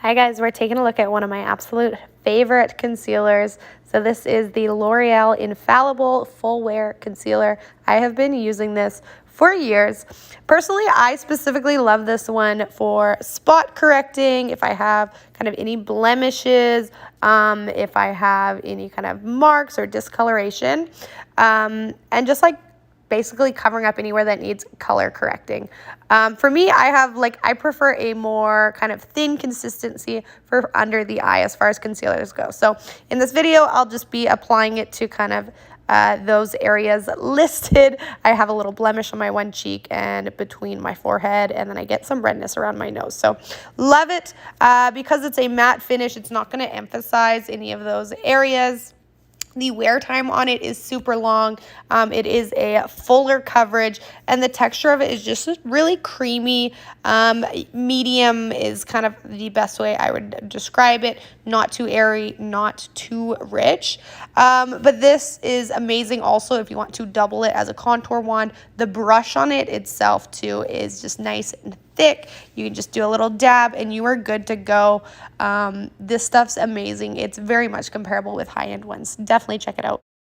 Hi guys, we're taking a look at one of my absolute favorite concealers. So this is the L'Oreal Infallible Full Wear Concealer. I have been using this for years. Personally, I specifically love this one for spot correcting, if I have kind of any blemishes, if I have any kind of marks or discoloration, and just like basically covering up anywhere that needs color correcting. For me, I prefer a more kind of thin consistency for under the eye as far as concealers go. So in this video, I'll just be applying it to kind of those areas listed. I have a little blemish on my one cheek and between my forehead, and then I get some redness around my nose. So love it. Because it's a matte finish, it's not going to emphasize any of those areas. The wear time on it is super long. It is a fuller coverage, and the texture of it is just really creamy. Medium is kind of the best way I would describe it. Not too airy, not too rich. But this is amazing also if you want to double it as a contour wand. The brush on it itself too is just nice and thick. You can just do a little dab and you are good to go. This stuff's amazing. It's very much comparable with high-end ones. Definitely check it out.